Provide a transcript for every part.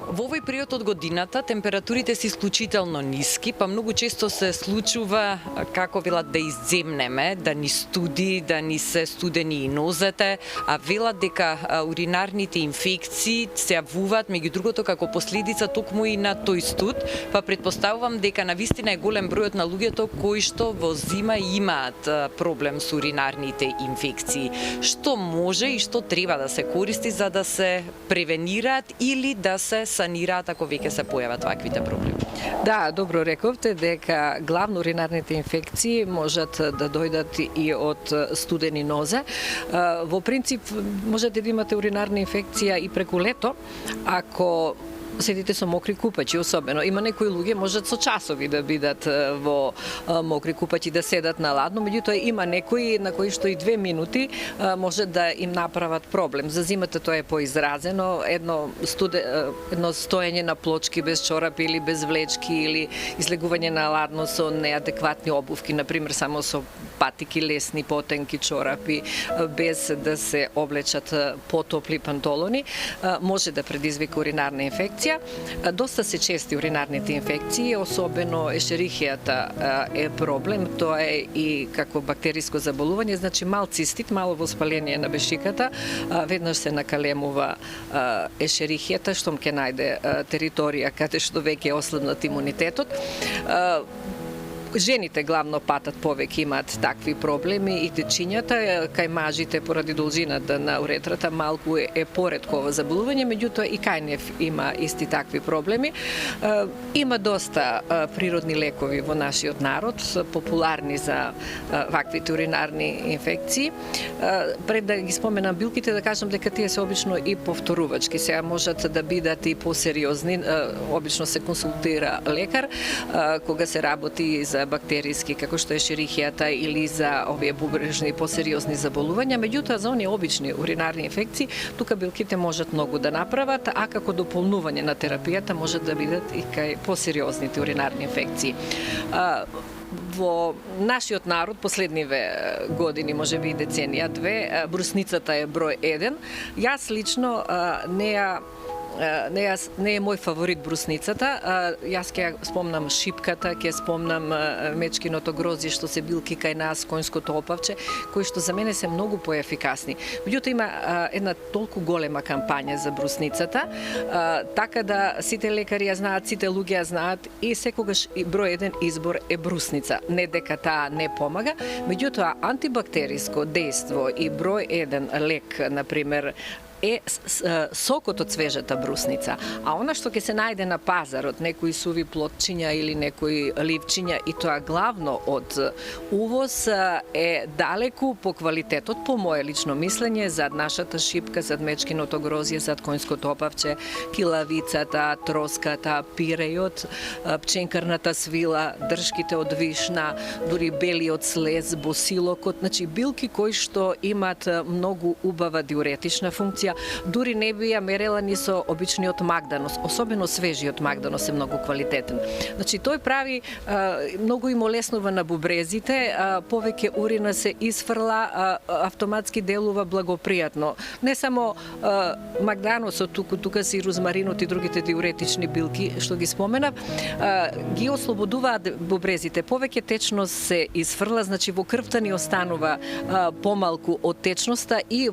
Во овој период од годината температурите се исклучително ниски, па многу често се случува, како велат, да изземнеме, да ни студи, да ни се студени и нозете, а велат дека уринарните инфекции се јавуваат меѓу другото како последица токму и на тој студ, па претпоставувам дека навистина е голем бројот на луѓето кои што во зима имаат проблем со уринарните инфекции. Што може и што треба да се користи за да се превенираат или да се санираат ако веќе се појават ваквите проблеми? Да, добро рековте дека главно уринарните инфекции можат да дојдат и од студени нозе. Во принцип можете да имате уринарна инфекција и преку лето ако седите со мокри купачи, особено. Има некои луѓе можат со часови да бидат во мокри купачи, да седат на ладно, меѓутоа има некои на кои што и 2 минути може да им направат проблем. За зимата тоа е поизразено, едно стоење на плочки без чорапи или без влечки или излегување на ладно со неадекватни обувки, например само со патики, лесни, потенки чорапи, без да се облечат потопли пантолони, може да предизвика уринарна инфекција. Доста се чести уринарните инфекции, особено ешерихијата е проблем, тоа е и како бактериско заболување, значи мал цистит, мало воспаление на бешиката, веднаш се накалемува ешерихијата, штом ќе најде територија каде што веќе е ослабнат имунитетот. Жените главно патат повеќе имаат такви проблеми и дечињата, кај мажите поради должината на уретрата малку е поретко ова заболување, меѓутоа и кај нив има исти такви проблеми. Има доста природни лекови во нашиот народ, популарни за ваквите уринарни инфекции. Пред да ги споменам билките, да кажам дека тие се обично и повторувачки. Сега можат да бидат и посериозни, обично се консултира лекар кога се работи за бактериски, како што е ешерихијата или за овие бубрежни посериозни заболувања, меѓутоа за оние обични уринарни инфекции, тука билките можат многу да направат, а како дополнување на терапијата можат да бидат и кај посериозните уринарни инфекции. Во нашиот народ последниве години, можеби и деценија две, брусницата е број 1. Јас лично не е мој фаворит брусницата. Јас ќе спомнам шипката, ќе спомнам мечкиното грозје што се билки кај нас, коњското опавче, кои што за мене се многу поефикасни. Меѓутоа има една толку голема кампања за брусницата, така да сите лекари ја знаат, сите луѓе ја знаат и секогаш број 1 избор е брусница. Не дека таа не помага, меѓутоа антибактериско дејство и број 1 лек, например, е сокот од свежата брусница. А она што ќе се најде на пазарот, некои суви плотчиња или некои ливчиња, и тоа главно од увоз, е далеку по квалитетот, по моје лично мислење, зад нашата шипка, зад мечкиното грозје, зад коњското опавче, килавицата, троската, пирејот, пченкарната свила, дршките од вишна, дури белиот слез, босилокот, значи билки кои што имаат многу убава диуретична функција. Дури не би ја мерела ни со обичниот магданос, особено свежиот магданос е многу квалитетен. Значи тој прави многу им олеснува на бубрезите, повеќе урина се изфрла, автоматски делува благопријатно. Не само магданосот, тука се и розмаринот и другите диуретични билки што ги споменав, ги ослободуваат бубрезите. Повеќе течност се изфрла, значи во крвта ни останува помалку од течноста и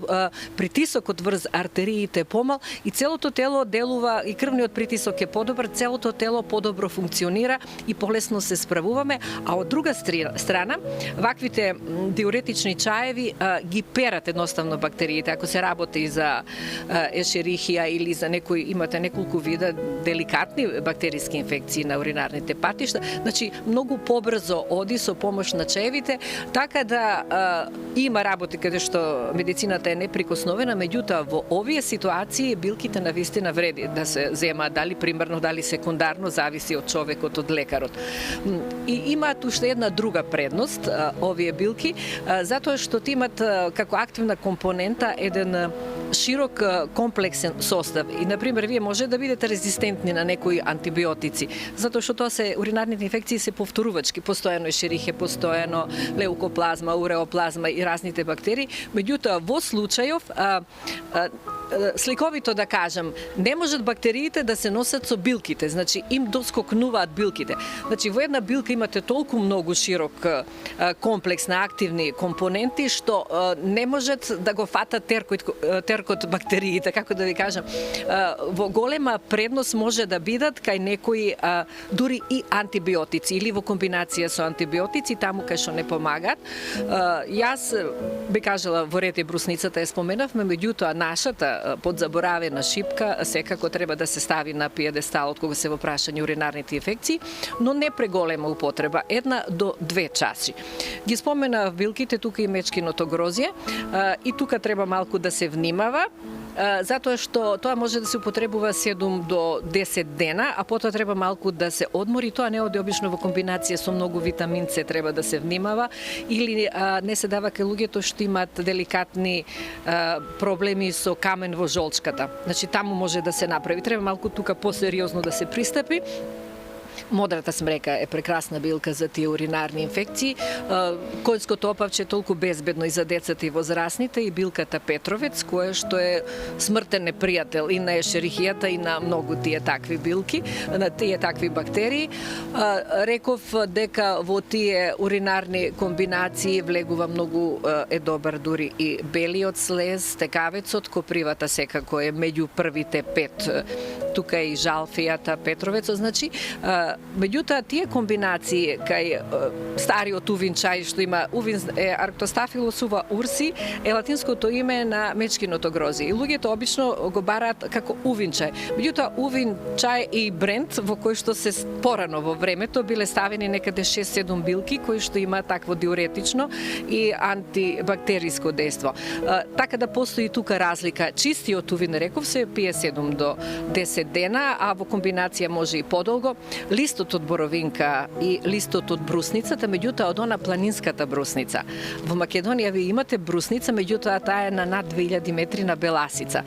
притисокот врз артериите помал и целото тело делува, и крвниот притисок е подобар, целото тело подобро функционира и полесно се справуваме, а од друга страна, ваквите диуретични чаеви ги перат едноставно бактериите. Ако се работи за ешерихија или за имате неколку вида деликатни бактериски инфекции на уринарните патишта, значи многу побрзо оди со помош на чаевите, така да има работи каде што медицината е неприкосновена, меѓутоа во овие ситуации билките навистина вреди да се зема, дали примерно, дали секундарно, зависи од човекот, од лекарот. И имаат уште една друга предност овие билки, затоа што имаат како активна компонента еден широк комплексен состав. И, например, вие може да бидете резистентни на некои антибиотици, затоа што тоа се уринарните инфекции се повторувачки, постојано ешерихија, постојано леукоплазма, уреоплазма и разните бактерии, меѓутоа во случајов сликовито да кажам, не можат бактериите да се носат со билките, значи им доскокнуваат билките. Значи во една билка имате толку многу широк комплекс на активни компоненти што не можат да го фатат теркот бактериите, како да ви кажам. Во голема предност може да бидат кај некои дури и антибиотици или во комбинација со антибиотици таму кај што не помагаат. Јас би кажала во ред и брусницата ја споменавме, меѓутоа нашата подзаборавена шипка секако треба да се стави на пиедесталот кога се во прашање уринарните инфекции, но не преголема употреба, 1 до 2 чаши. Ги спомена билките, тука и мечкиното грозје, и тука треба малку да се внимава, затоа што тоа може да се употребува 7 до 10 дена, а потоа треба малку да се одмори. Тоа не оди обично во комбинација со многу витамин С, треба да се внимава, или не се дава кај луѓето што имаат деликатни проблеми со камен во жолчката. Значи таму може да се направи. Треба малку тука посериозно да се пристапи. Модрата смрека е прекрасна билка за тие уринарни инфекции. Конјското опавче е толку безбедно и за децата и возрастните, и билката Петровец, која што е смртен непријател и на ешерихијата и на многу тие такви билки, на тие такви бактерии. Реков дека во тие уринарни комбинации влегува многу е добар дури и белиот слез, текавецот, копривата секако е меѓу првите 5. Тука е и жалфијата, Петровецот, значи меѓутоа тие комбинации кај стариот увин чај што има увин е Arctostaphylos uva ursi е латинското име на мечкиното грозје. И луѓето обично го бараат како увин чај. Меѓутоа увин чај и бренд во кој што се порано во времето биле ставени некаде 6-7 билки кои што има такво диуретично и антибактериско дејство. Така да постои тука разлика. Чистиот увин, реков, се пие 7 до 10 дена, а во комбинација може и подолго. Листот од боровинка и листот од брусницата, меѓутоа од она планинската брусница. Во Македонија ви имате брусница, меѓутоа таа е на над 2000 метри на беласица.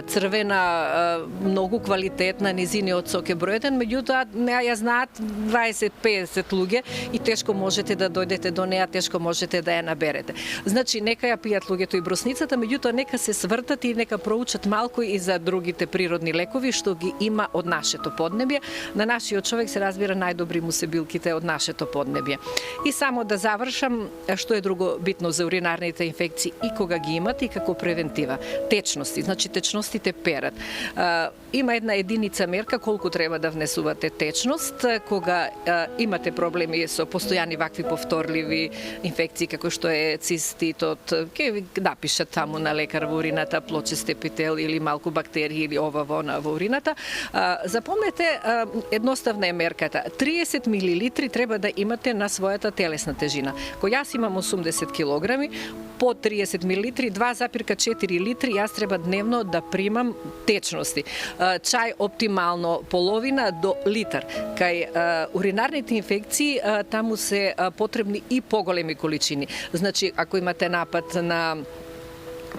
Црвена, многу квалитетна, низиниот сок е бројден, меѓутоа ја знаат 20-50 луѓе и тешко можете да дојдете до неа, тешко можете да ја наберете. Значи, нека ја пијат луѓето и брусницата, меѓутоа нека се свртат и нека проучат малку и за другите природни лекови што ги има од нашето поднебје. На нашиот човек се разбира најдобри му се билките од нашето поднебје. И само да завршам, што е друго битно за уринарните инфекции и кога ги имате и како превентива. Течности, значи течностите перат. Има една единица мерка колку треба да внесувате течност кога имате проблеми со постојани вакви повторливи инфекции како што е циститот, ќе ви напишат таму на лекар во урината, плочест епител или малку бактерии или ова вона во урината. Запомнете, едноставна е мерката. 30 мл треба да имате на својата телесна тежина. Кој јас имам 80 кг, по 30 мл, 2,4 литри, јас треба дневно да примам течности. Чај оптимално половина до литар. Кај уринарните инфекции таму се потребни и поголеми количини. Значи, ако имате напад на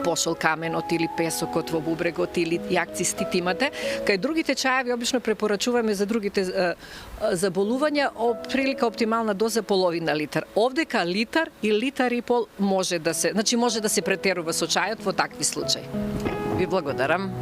пошол каменот или песокот во бубрегот или јакцистит имате, кај другите чаеви обично препорачуваме за другите заболувања прилика оптимална доза половина литар. Овдека литар и литар и пол може да се претерува со чајот во такви случаи. Ви благодарам.